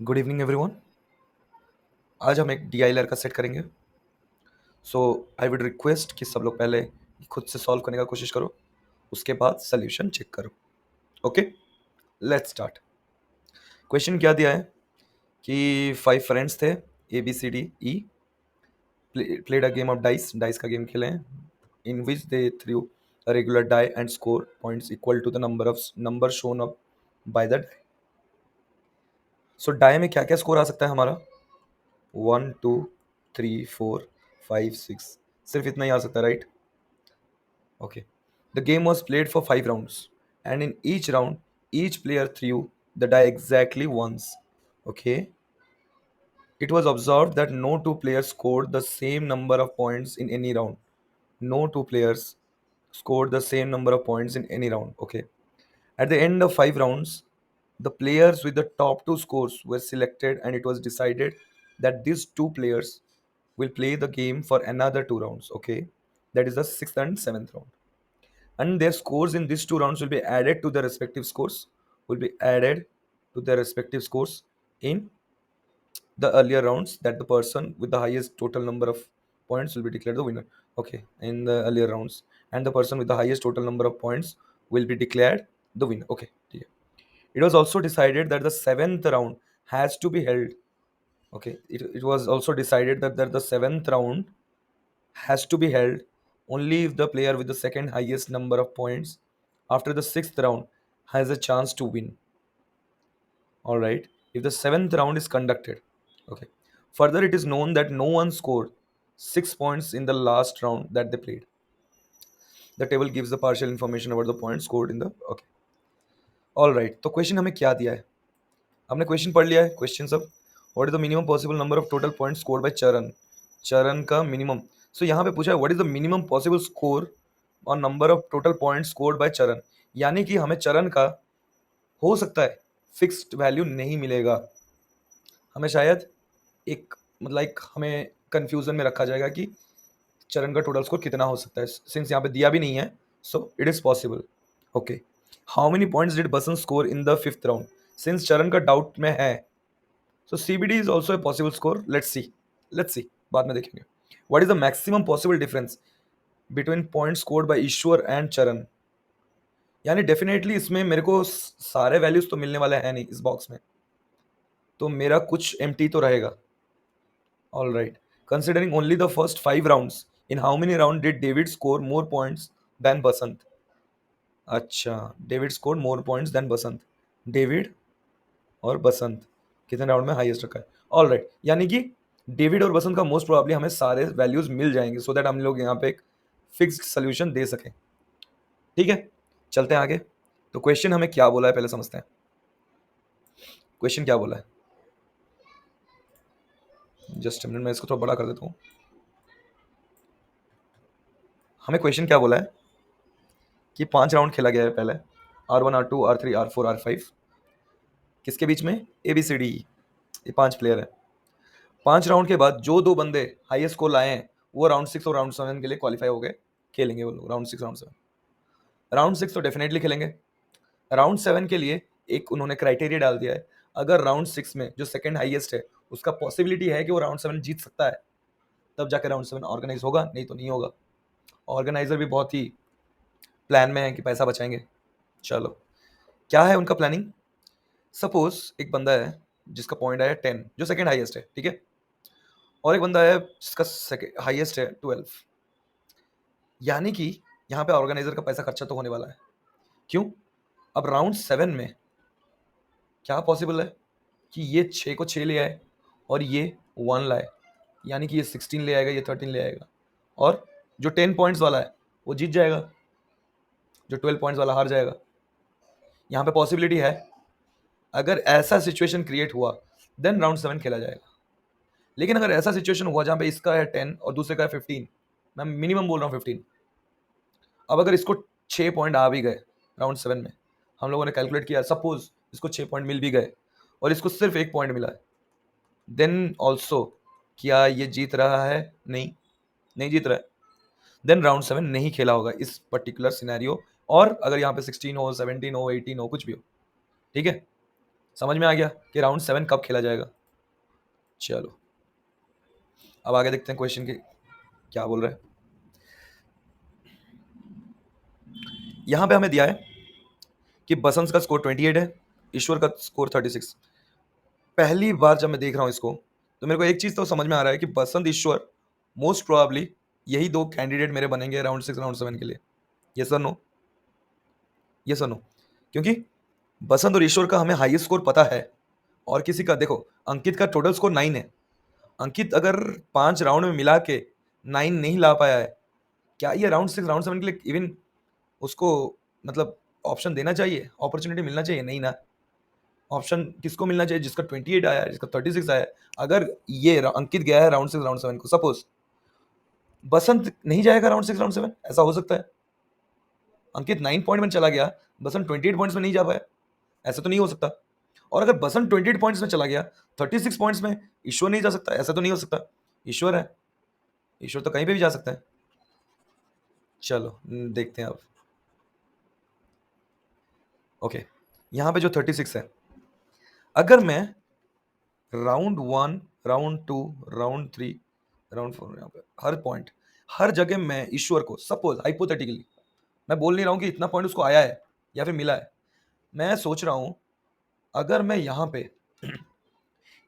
Good evening everyone. आज हम एक DILR का सेट करेंगे। सो आई वुड रिक्वेस्ट कि सब लोग पहले खुद से सॉल्व करने का कोशिश करो, उसके बाद सोल्यूशन चेक करो। Okay, let's start. क्वेश्चन क्या दिया है कि 5 फ्रेंड्स थे, ABCDE, played a game of dice, dice का गेम खेले हैं, in which they threw a regular die and score points equal to the number shown up by the die. So die में क्या क्या स्कोर आ सकता है हमारा? 1 2 3 4 5 6, सिर्फ इतना ही आ सकता है, right? Okay. The game was played for 5 rounds, and in each round, each player threw the die exactly once. Okay. It was observed that no two players scored the same number of points in any round. No two players scored the same number of points in any round. Okay. At the end of 5 rounds, the players with the top two scores were selected, and it was decided that these two players will play the game for another 2 rounds. Okay. That is the sixth and seventh round, and their scores in these 2 rounds will be added to their respective scores, in the earlier rounds, that the person with the highest total number of points will be declared the winner. Okay, in the earlier rounds, and the person with the highest total number of points will be declared the winner. Okay, ठीक है. It was also decided that the seventh round has to be held. Okay, it was also decided that the seventh round has to be held only if the player with the second highest number of points after the sixth round has a chance to win. All right, if the seventh round is conducted. Okay. Further, it is known that no one scored 6 points in the last round that they played. The table gives the partial information about the points scored in the. Okay. All right. तो question हमें क्या दिया है? हमने question पढ़ लिया है. Question sub, what is the minimum possible number of total point score by Charan. Charan का मिनिमम. सो यहाँ पे पूछा है what is the minimum possible score और number of total point scored by Charan. यानी कि हमें चरण का हो सकता है फिक्स्ड वैल्यू नहीं मिलेगा. हमें शायद एक मतलब एक हमें कंफ्यूजन में रखा जाएगा कि चरण का टोटल स्कोर कितना हो सकता है. सिंस यहाँ पे दिया भी नहीं है, so it is possible. Okay. How many points did Basant score in the fifth round. Since चरण का डाउट में है, so CBD is also a possible score. Let's see, बाद में देखेंगे. What is the maximum possible difference between points scored by Ishwar and चरण. यानी definitely इसमें मेरे को सारे वैल्यूज तो मिलने वाले हैं नहीं इस बॉक्स में, तो मेरा कुछ एम्प्टी तो रहेगा. All right. Considering only the first 5 rounds, in how many round did David score more points than Basant. अच्छा, David score more points than Basant. David और बसंत कितने राउंड में हाईएस्ट रखा है. ऑल राइट, यानी कि डेविड और बसंत का मोस्ट प्रोबेबली हमें सारे वैल्यूज मिल जाएंगे, सो दैट हम लोग यहाँ पे एक फिक्स्ड सोल्यूशन दे सकें. ठीक है, चलते हैं आगे. तो क्वेश्चन हमें क्या बोला है पहले समझते हैं. क्वेश्चन क्या बोला है, जस्ट मिनट, मैं इसको थोड़ा बड़ा कर देता हूँ. हमें क्वेश्चन क्या बोला है कि 5 राउंड खेला गया है पहले, R1 R2 R3 R4 R5, किसके बीच में? ABCD. ये 5 प्लेयर है. 5 राउंड के बाद जो 2 बंदे हाईएस्ट स्कोर लाए हैं वो राउंड 6 और राउंड 7 के लिए क्वालिफाई हो गए, खेलेंगे वो लोग राउंड 6 राउंड 7. राउंड 6 तो डेफिनेटली खेलेंगे. राउंड 7 के लिए एक उन्होंने क्राइटेरिया डाल दिया है, अगर राउंड 6 में जो सेकंड हाईएस्ट है उसका पॉसिबिलिटी है कि वो राउंड 7 जीत सकता है, तब जाकर राउंड 7 ऑर्गेनाइज होगा, नहीं तो नहीं होगा. ऑर्गेनाइजर भी बहुत ही प्लान में है कि पैसा बचाएंगे. चलो, क्या है उनका प्लानिंग. सपोज एक बंदा है जिसका पॉइंट आया 10, जो सेकंड हाईएस्ट है, ठीक है, और एक बंदा है जिसका हाईएस्ट है 12. यानी कि यहाँ पे ऑर्गेनाइजर का पैसा खर्चा तो होने वाला है. क्यों? अब राउंड 7 में क्या पॉसिबल है कि ये 6 को 6 ले आए और ये 1 लाए, यानी कि ये 16 ले आएगा, ये 13 ले आएगा, और जो 10 पॉइंट्स वाला है वो जीत जाएगा, जो 12 पॉइंट्स वाला हार जाएगा. यहाँ पे पॉसिबिलिटी है, अगर ऐसा सिचुएशन क्रिएट हुआ देन राउंड 7 खेला जाएगा. लेकिन अगर ऐसा सिचुएशन हुआ जहाँ पे इसका है 10 और दूसरे का है 15, मैं मिनिमम बोल रहा हूँ 15, अब अगर इसको 6 पॉइंट आ भी गए राउंड 7 में, हम लोगों ने कैलकुलेट किया, सपोज इसको 6 पॉइंट मिल भी गए और इसको सिर्फ 1 पॉइंट मिला है, देन ऑल्सो क्या ये जीत रहा है? नहीं, नहीं जीत रहा है. देन राउंड 7 नहीं खेला होगा इस पर्टिकुलर सिनेरियो, और अगर यहाँ पे 16 हो, 17 हो, 18 हो, कुछ भी हो. ठीक है, समझ में आ गया कि राउंड 7 कब खेला जाएगा। चलो अब आगे देखते हैं क्वेश्चन के क्या बोल रहा है। यहां पे हमें दिया है कि बसंत का स्कोर 28 है, ईश्वर का स्कोर 36। पहली बार जब मैं देख रहा हूं इसको तो मेरे को एक चीज तो समझ में आ रहा है कि बसंत ईश्वर मोस्ट प्रोबेबली यही दो कैंडिडेट मेरे बनेंगे राउंड 6 राउंड 7 के लिए। ये सर नो, ये सर नो, क्योंकि बसंत और ईश्वर का हमें हाईएस्ट स्कोर पता है और किसी का देखो अंकित का टोटल स्कोर 9 है। अंकित अगर 5 राउंड में मिला के 9 नहीं ला पाया है, क्या ये राउंड 6 राउंड 7 के लिए इवन उसको मतलब ऑप्शन देना चाहिए, अपॉर्चुनिटी मिलना चाहिए? नहीं ना। ऑप्शन किसको मिलना चाहिए? जिसका 28 आया है, जिसका 36 आया है। अगर ये अंकित गया है राउंड 6 राउंड 7 को, सपोज बसंत नहीं जाएगा राउंड 6 राउंड 7, ऐसा हो सकता है। अंकित 9 पॉइंट में चला गया, बसंत 28 पॉइंट्स में नहीं जा पाया, ऐसा तो नहीं हो सकता। और अगर बसंत 28 पॉइंट्स में चला गया, 36 पॉइंट्स में ईश्वर नहीं जा सकता, ऐसा तो नहीं हो सकता। ईश्वर है, ईश्वर तो कहीं पे भी जा सकता है। चलो देखते हैं अब। ओके, यहां पे जो 36 है, अगर मैं राउंड 1 राउंड 2 राउंड 3 राउंड 4 यहाँ पे हर पॉइंट हर जगह मैं ईश्वर को सपोज हाइपोथेटिकली, मैं बोल नहीं रहा हूं कि इतना पॉइंट उसको आया है या फिर मिला है, मैं सोच रहा हूं अगर मैं यहाँ पे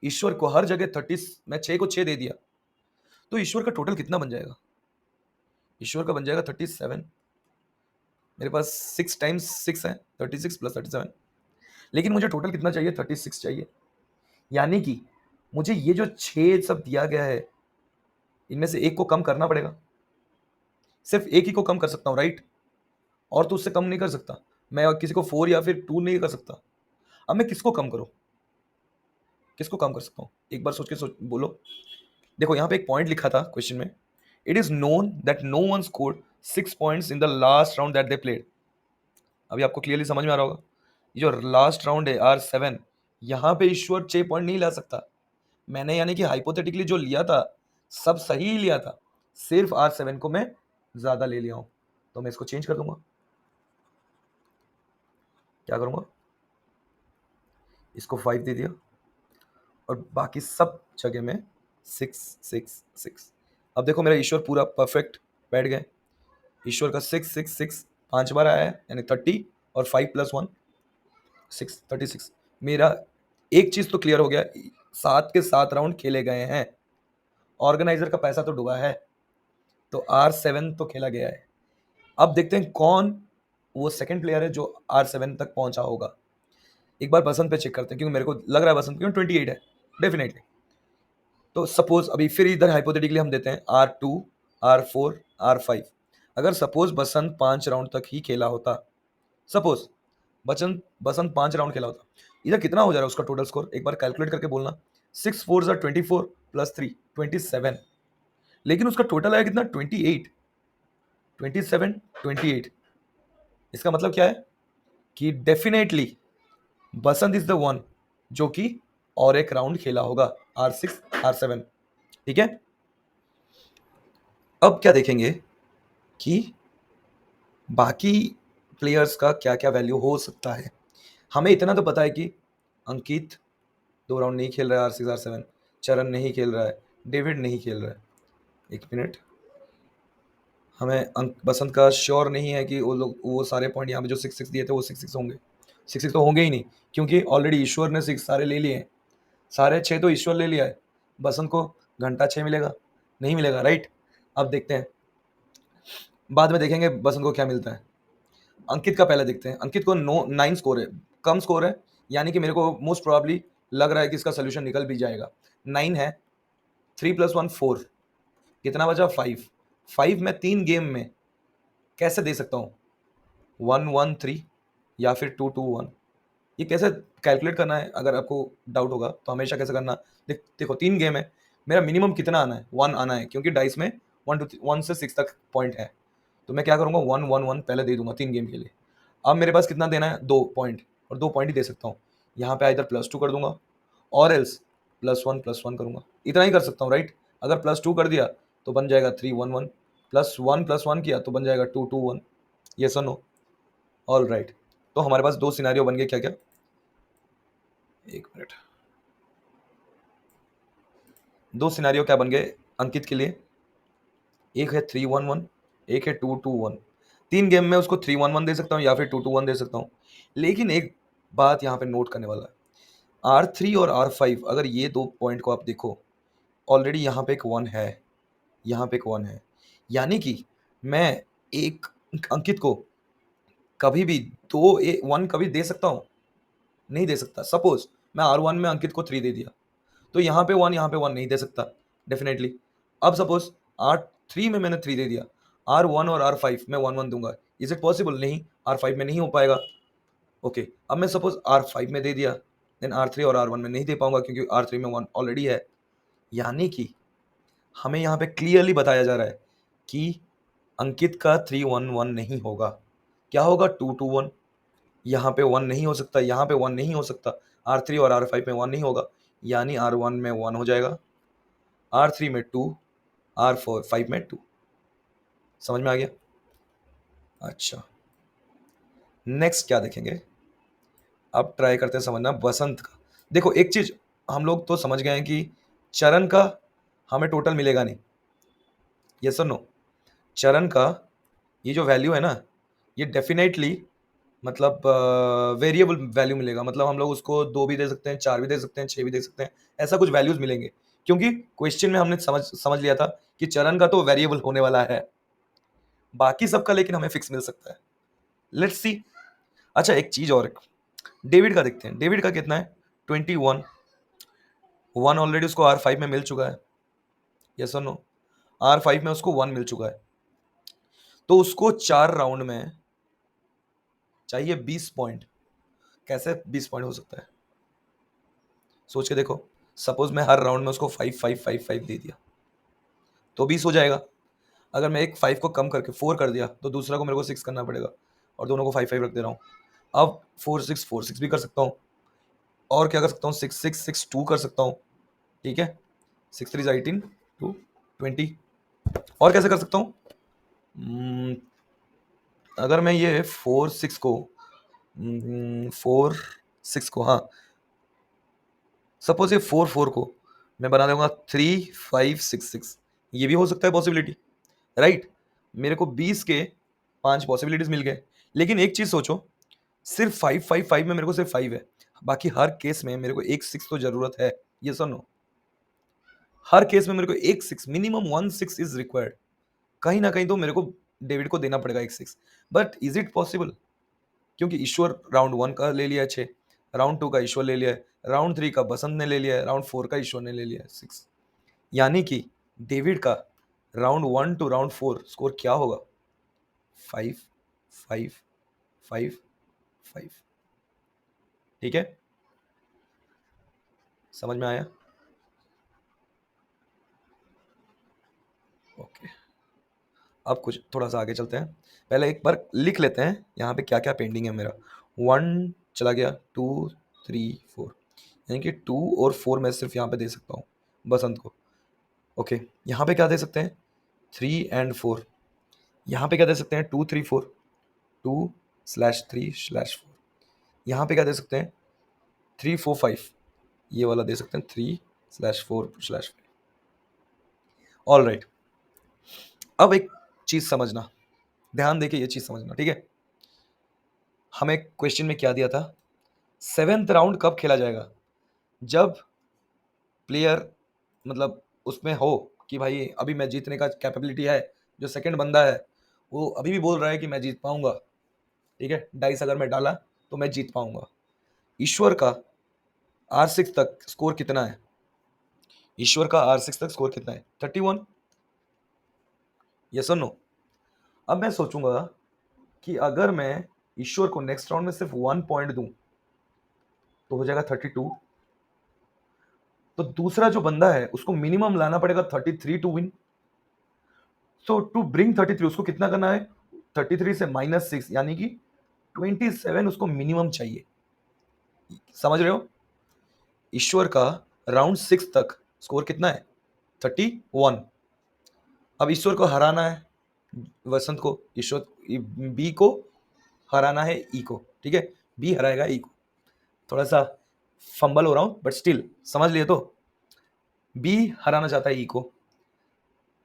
ईश्वर को हर जगह 30, मैं 6 को 6 दे दिया तो ईश्वर का टोटल कितना बन जाएगा? ईश्वर का बन जाएगा 37। मेरे पास 6 टाइम्स 6 है, 36 प्लस 37। लेकिन मुझे टोटल कितना चाहिए? 36 चाहिए। यानी कि मुझे ये जो 6 सब दिया गया है इनमें से एक को कम करना पड़ेगा। सिर्फ एक ही को कम कर सकता हूँ, राइट? और तो उससे कम नहीं कर सकता मैं, और किसी को 4 या फिर 2 नहीं कर सकता। अब मैं किसको कम करूं? किसको कम कर सकता हूं? एक बार सोच के बोलो। देखो यहाँ पे एक पॉइंट लिखा था क्वेश्चन में, it is known that no one scored 6 points in the last round that they played. अभी आपको क्लियरली समझ में आ रहा होगा, ये जो लास्ट राउंड है R7, यहाँ पे ईश्वर 6 पॉइंट नहीं ला सकता। मैंने यानी कि हाइपोथेटिकली जो लिया था सब सही ही लिया था, सिर्फ R7 को मैं ज्यादा ले लिया हूं, तो मैं इसको चेंज कर दूंगा। क्या करूंगा? इसको 5 दे दिया और बाकी सब जगह में 6 6 6। अब देखो मेरा ईश्वर पूरा परफेक्ट बैठ गए। ईश्वर का 6 6 6 5 बार आया है, यानी 30 और 5 प्लस 1 6 36। मेरा एक चीज तो क्लियर हो गया, 7 के 7 राउंड खेले गए हैं, ऑर्गेनाइजर का पैसा तो डूबा है, तो R7 तो खेला गया है। अब देखते हैं कौन वो सेकंड प्लेयर है जो R7 तक पहुंचा होगा। एक बार बसंत पे चेक करते हैं, क्योंकि मेरे को लग रहा है बसंत क्यों 28 है डेफिनेटली। तो सपोज अभी फिर इधर हाइपोथेटिकली हम देते हैं R2 R4 R5। अगर सपोज बसंत 5 राउंड तक ही खेला होता, सपोज बसंत बसंत 5 राउंड खेला होता, इधर कितना हो जा रहा है उसका टोटल स्कोर? एक बार कैलकुलेट करके बोलना। 6 4 24 प्लस 3 27। लेकिन उसका टोटल आया कितना? 28। 27 28। इसका मतलब क्या है कि definitely Basant is the one जो कि और एक राउंड खेला होगा, R6 R7। ठीक है, अब क्या देखेंगे कि बाकी प्लेयर्स का क्या क्या वैल्यू हो सकता है। हमें इतना तो पता है कि अंकित 2 राउंड नहीं खेल रहा है R6 R7, चरण नहीं खेल रहा है, डेविड नहीं खेल रहा है। एक मिनट, हमें बसंत का श्योर नहीं है कि वो लोग वो सारे पॉइंट यहाँ पे जो 6 6 दिए थे वो 6 6 होंगे। 6 6 तो होंगे ही नहीं, क्योंकि ऑलरेडी ईश्वर ने 6 सारे ले लिए हैं, सारे 6 तो ईश्वर ले लिया है। बसंत को घंटा 6 मिलेगा? नहीं मिलेगा, राइट? अब देखते हैं, बाद में देखेंगे बसंत को क्या मिलता है। अंकित का पहले देखते हैं। अंकित को 9 स्कोर है, कम स्कोर है, यानी कि मेरे को मोस्ट प्रोबेबली लग रहा है कि इसका सोल्यूशन निकल भी जाएगा। 9 है, 3 प्लस 1 4, कितना बचा? 5। 5 मैं 3 गेम में कैसे दे सकता हूँ? 1 1 3 या फिर 2 2 1। ये कैसे कैलकुलेट करना है? अगर आपको डाउट होगा तो हमेशा कैसे करना, देखो 3 गेम है, मेरा मिनिमम कितना आना है? 1 आना है, क्योंकि डाइस में 1 से 6 तक पॉइंट है। तो मैं क्या करूंगा? 1 1 1 पहले दे दूंगा 3 गेम के लिए। अब मेरे पास कितना देना है? 2 पॉइंट, और 2 पॉइंट ही दे सकता हूँ। यहाँ पे इधर +2 कर दूंगा और एल्स +1 करूंगा। इतना ही कर सकता हूँ, राइट? अगर +2 कर दिया तो बन जाएगा 3 1 1, +1 किया तो बन जाएगा 2 2 1। यस और नो? All right. तो हमारे पास 2 सिनेरियो बन गए, क्या क्या? एक मिनट, दो सिनेरियो क्या बन गए अंकित के लिए, एक है 3-1-1, एक है 2-2-1। तीन गेम में उसको 3-1-1 दे सकता हूँ या फिर 2-2-1 दे सकता हूँ। लेकिन एक बात यहाँ पे नोट करने वाला है, R3 और R5 अगर ये दो पॉइंट को आप देखो, ऑलरेडी यहाँ पे एक 1 है, यहाँ पे एक 1 है, यानी कि मैं एक अंकित को कभी भी 1 कभी दे सकता हूँ, नहीं दे सकता। सपोज मैं R1 में अंकित को 3 दे दिया, तो यहाँ पे 1, यहाँ पे 1 नहीं दे सकता डेफिनेटली। अब सपोज R3 में मैंने 3 दे दिया, R1 और R5 में 1-1 दूंगा, इज इट पॉसिबल? नहीं, R5 में नहीं हो पाएगा। ओके, अब मैं सपोज R5 में दे दिया, देन R3 और R1 में नहीं दे पाऊंगा क्योंकि R3 में 1 ऑलरेडी है। यानी कि हमें यहाँ पे क्लियरली बताया जा रहा है कि अंकित का 3-1-1 नहीं होगा, क्या होगा? 2-2-1। यहाँ पे 1 नहीं हो सकता, यहाँ पे 1 नहीं हो सकता, R3 और R5 में 1 नहीं होगा, यानी R1 में 1 हो जाएगा, R3 में 2, R5 में 2। समझ में आ गया? अच्छा, नेक्स्ट क्या देखेंगे, अब ट्राई करते हैं समझना बसंत का। देखो एक चीज हम लोग तो समझ गए हैं कि चरण का हमें टोटल मिलेगा नहीं, यस और नो? चरण का ये जो वैल्यू है ना, ये डेफिनेटली मतलब वेरिएबल वैल्यू मिलेगा, मतलब हम लोग उसको 2 भी दे सकते हैं, 4 भी दे सकते हैं, 6 भी दे सकते हैं, ऐसा कुछ वैल्यूज मिलेंगे, क्योंकि क्वेश्चन में हमने समझ लिया था कि चरण का तो वेरिएबल होने वाला है, बाकी सबका लेकिन हमें फिक्स मिल सकता है। Let's see. अच्छा एक चीज और, डेविड का देखते हैं। डेविड का कितना है? 21। 1 ऑलरेडी उसको R5 में मिल चुका है, यस और नो? R5 में उसको 1 मिल चुका है, तो उसको 4 राउंड में चाहिए 20 पॉइंट। कैसे 20 पॉइंट हो सकता है? सोच के देखो। सपोज मैं हर राउंड में उसको 5-5-5-5 दे दिया तो 20 हो जाएगा। अगर मैं एक 5 को कम करके 4 कर दिया तो दूसरा को मेरे को 6 करना पड़ेगा, और दोनों को 5-5 रख दे रहा हूँ। अब 4-6-4-6 भी कर सकता हूँ, और क्या कर सकता हूँ, 6-6-6-2 कर सकता हूँ, ठीक है? 6-3-18 2 20। और कैसे कर सकता हूँ? अगर मैं ये 4-6 को 4-6 को, हाँ सपोज ये 4-4 को मैं बना दूंगा 3-5-6-6, ये भी हो सकता है पॉसिबिलिटी, राइट? मेरे को 20 के 5 पॉसिबिलिटीज मिल गए। लेकिन एक चीज सोचो, सिर्फ 5-5-5 में मेरे को सिर्फ 5 है, बाकी हर केस में मेरे को एक 6 तो जरूरत है, ये सुनो। हर केस में मेरे को एक 6, मिनिमम 1 6 इज रिक्वायर्ड। कहीं ना कहीं तो मेरे को डेविड को देना पड़ेगा एक 6। But is it possible? क्योंकि ईश्वर राउंड 1 का ले लिया है 6, राउंड 2 का ईश्वर ले लिया है, राउंड 3 का बसंत ने ले लिया है, राउंड 4 का ईश्वर ने ले लिया है 6। यानी कि डेविड का राउंड 1 टू राउंड 4 स्कोर क्या होगा? 5-5-5-5। ठीक है, समझ में आया? ओके, अब कुछ थोड़ा सा आगे चलते हैं। पहले एक बार लिख लेते हैं यहाँ पे क्या क्या पेंडिंग है मेरा। 1 चला गया, 2-3-4, यानी कि 2 और 4 मैं सिर्फ यहाँ पे दे सकता हूँ बसंत को। ओके, यहाँ पे क्या दे सकते हैं? 3 और 4। यहाँ पे क्या दे सकते हैं? 2-3-4, 2/3/4। यहाँ पे क्या दे सकते हैं? 3-4-5, ये वाला दे सकते हैं 3/4/5। ऑल राइट, अब एक चीज समझना, ध्यान देके ये चीज समझना, ठीक है? हमें क्वेश्चन में क्या दिया था? 7th राउंड कब खेला जाएगा? जब प्लेयर मतलब उसमें हो कि भाई अभी मैं जीतने का कैपेबिलिटी है, जो सेकंड बंदा है वो अभी भी बोल रहा है कि मैं जीत पाऊंगा, ठीक है? डाइस अगर मैं डाला तो मैं जीत पाऊंगा। ईश्वर का R6 तक स्कोर कितना है? ईश्वर का R6 तक स्कोर कितना है? 31, यस और नो? अब मैं सोचूंगा कि अगर मैं ईश्वर को नेक्स्ट राउंड में सिर्फ 1 पॉइंट दूं तो हो जाएगा 32। तो दूसरा जो बंदा है उसको मिनिमम लाना पड़ेगा 33 to win. So to bring 33 उसको कितना करना है? 33 से -6, यानी कि 27 उसको मिनिमम चाहिए। समझ रहे हो? ईश्वर का राउंड 6 तक स्कोर कितना है? 31। अब ईश्वर को हराना है, वसंत को, ईश्वर बी को हराना है ई को, ठीक है? बी हराएगा ई को। थोड़ा सा फंबल हो रहा हूं बट स्टिल समझ लिए तो। बी हराना चाहता है ई को।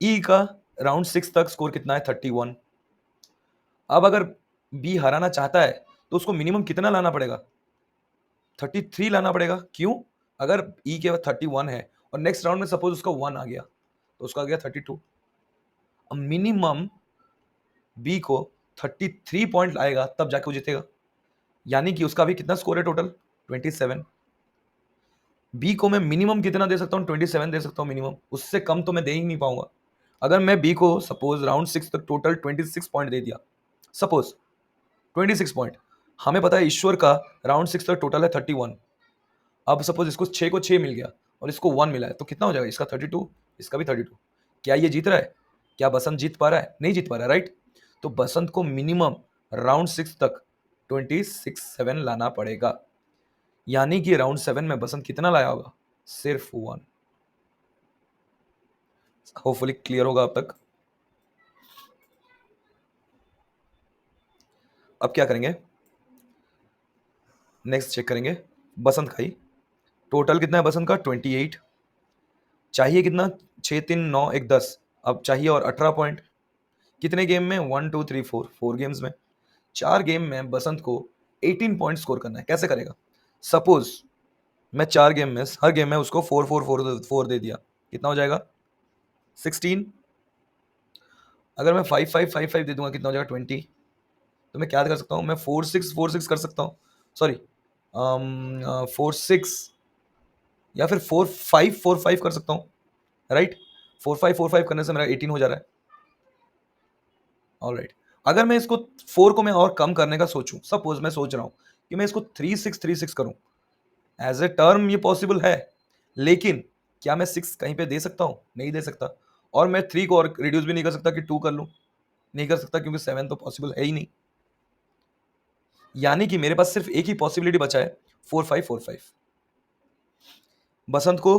ई का राउंड 6 तक स्कोर कितना है 31। अब अगर बी हराना चाहता है तो उसको मिनिमम कितना लाना पड़ेगा 33 लाना पड़ेगा। क्यों? अगर ई के 31 है और नेक्स्ट राउंड में सपोज उसका 1 आ गया तो उसका आ गया 32। अब मिनिमम बी को 33 पॉइंट आएगा तब जाके वो जीतेगा। यानी कि उसका भी कितना स्कोर है टोटल 27। बी को मैं मिनिमम कितना दे सकता हूँ 27 दे सकता हूँ मिनिमम, उससे कम तो मैं दे ही नहीं पाऊंगा। अगर मैं बी को सपोज राउंड 6 तक टोटल 26 पॉइंट दे दिया, सपोज 26 पॉइंट, हमें पता है ईश्वर का राउंड 6 तक टोटल है 31। अब सपोज इसको 6 को 6 मिल गया और इसको 1 मिला है तो कितना हो जाएगा, इसका 32, इसका भी 32। क्या ये जीत रहा है? क्या बसंत जीत पा रहा है? नहीं जीत पा रहा है, राइट। तो बसंत को मिनिमम राउंड 6 तक 27 लाना पड़ेगा। यानी कि राउंड 7 में बसंत कितना लाया होगा? सिर्फ 1। होपफुली क्लियर होगा अब तक। अब क्या करेंगे, नेक्स्ट चेक करेंगे बसंत का ही। टोटल कितना है बसंत का 28। चाहिए कितना 6 3 9 1 10। अब चाहिए और 18 पॉइंट। कितने गेम में? 1 2 3 4, 4 गेम्स में। 4 गेम में बसंत को 18 पॉइंट स्कोर करना है। कैसे करेगा? सपोज मैं 4 गेम में हर गेम में उसको 4 4 4 4 दे दिया, कितना हो जाएगा 16। अगर मैं 5 5 5 5 दे दूंगा कितना हो जाएगा 20। तो मैं क्या कर सकता हूँ, मैं 4 6 कर सकता हूँ, सॉरी 4 6 या फिर 4 5 कर सकता हूँ, राइट। 4 5 करने से मेरा 18 हो जा रहा है। ऑलराइट। अगर मैं इसको 4 को मैं और कम करने का सोचूं, सपोज मैं सोच रहा हूं कि मैं इसको 3 6 करूं, एज ए टर्म ये पॉसिबल है। लेकिन क्या मैं 6 कहीं पे दे सकता हूं? नहीं दे सकता। और मैं 3 को और रिड्यूस भी नहीं कर सकता कि 2 कर लूं, नहीं कर सकता क्योंकि 7 तो पॉसिबल है ही नहीं। यानी कि मेरे पास सिर्फ एक ही पॉसिबिलिटी बचा है 4 5 4 5। बसंत को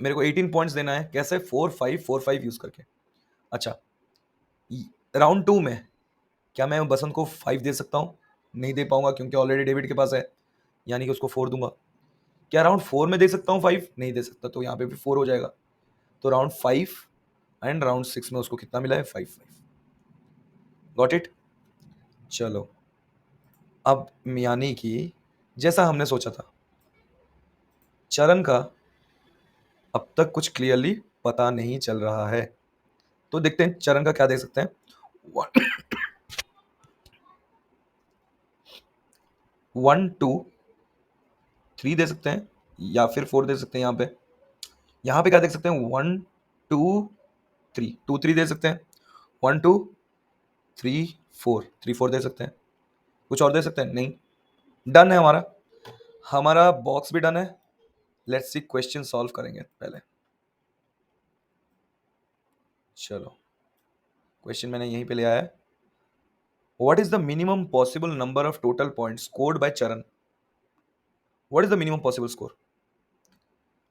मेरे को 18 पॉइंट्स देना है, कैसे? 4 5 4 5 यूज करके। अच्छा, राउंड 2 में क्या मैं बसंत को 5 दे सकता हूँ? नहीं दे पाऊंगा क्योंकि ऑलरेडी डेविड के पास है, यानी कि उसको 4 दूंगा। क्या राउंड 4 में दे सकता हूँ 5? नहीं दे सकता, तो यहाँ पे भी 4 हो जाएगा। तो राउंड 5 एंड राउंड 6 में उसको कितना मिला है 5 5। Got it. चलो, अब यानी कि जैसा हमने सोचा था, चरण का अब तक कुछ क्लियरली पता नहीं चल रहा है। तो देखते हैं चरण का क्या दे सकते हैं। 1 2 3 दे सकते हैं या फिर 4 दे सकते हैं। यहाँ पे क्या देख सकते हैं, 1 2 3 2 3 दे सकते हैं। 1 2 3 4 3 4 दे सकते हैं। कुछ और दे सकते हैं? नहीं। डन है हमारा, हमारा बॉक्स भी डन है। लेट्स सी क्वेश्चन सॉल्व करेंगे पहले। चलो, क्वेश्चन मैंने यहीं पे ले आया है। What is the minimum possible number of total point scored by Charan? What is the minimum possible score?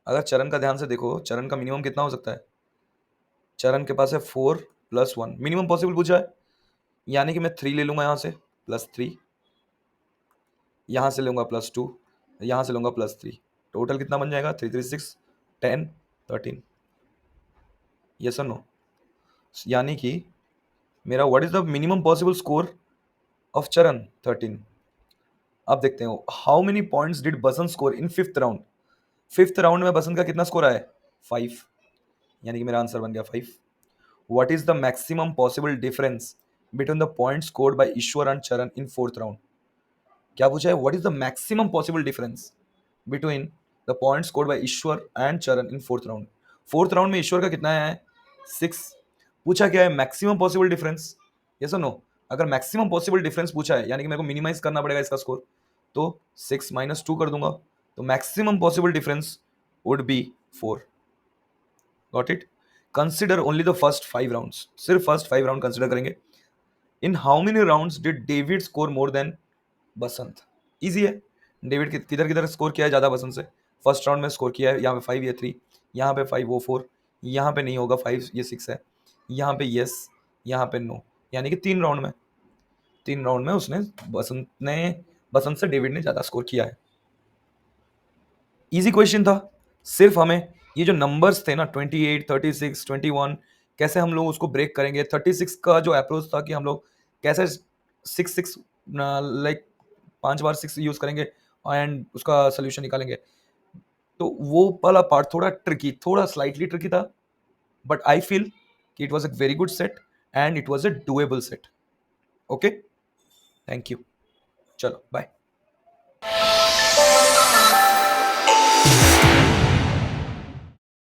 अगर चरण का ध्यान से देखो, चरण का मिनिमम कितना हो सकता है? चरण के पास है 4 + 1, मिनिमम पॉसिबल पूछा है। यानी कि मैं 3 ले लूंगा यहाँ से +3, यहाँ से लूंगा +2, यहाँ से लूंगा +3। टोटल कितना बन जाएगा 3 3 6 10 13। यस और नो? यानी कि मेरा what is the minimum possible score of चरण 13। अब देखते हैं how many points did Basant score in 5th round. 5th round में बसंत का कितना स्कोर आया है 5, यानी कि मेरा आंसर बन गया 5। What is the maximum possible difference between the point scored bye Ishwar and चरण इन 4th राउंड? क्या पूछा है? What is the maximum possible difference between the point scored bye Ishwar and चरण इन 4th राउंड। 4th राउंड में ईश्वर का कितना आया है 6। पूछा क्या है? Maximum possible difference. यस और नो? अगर मैक्सिमम पॉसिबल डिफरेंस पूछा है यानी कि मेरे को मिनिमाइज करना पड़ेगा इसका स्कोर, तो 6 - 2 कर दूंगा, तो maximum possible difference would be 4। Got it. Consider only the first 5 rounds, सिर्फ फर्स्ट 5 राउंड कंसिडर करेंगे। इन how many rounds did David score more than Basant? Easy है। डेविड किधर किधर स्कोर किया है ज्यादा बसंत से? फर्स्ट राउंड में स्कोर किया है, यहाँ पे 5 ये 3, यहाँ पे 5 वो 4, यहाँ पे नहीं होगा 5 ये 6 है, यहाँ पे यस, यहाँ पे नो। यानी कि 3 राउंड में उसने बसंत से डेविड ने ज्यादा स्कोर किया है। इजी क्वेश्चन था। सिर्फ हमें ये जो नंबर्स थे ना, 28, 36, 21, कैसे हम लोग उसको ब्रेक करेंगे। 36 का जो अप्रोच था कि हम लोग कैसे 6 6 लाइक 5 बार 6 यूज करेंगे एंड उसका सोल्यूशन निकालेंगे। तो वो वाला पार्ट थोड़ा ट्रिकी, थोड़ा स्लाइटली ट्रिकी था, बट आई फील कि it was a very good set and it was a doable set. Okay, thank you, चलो बाय।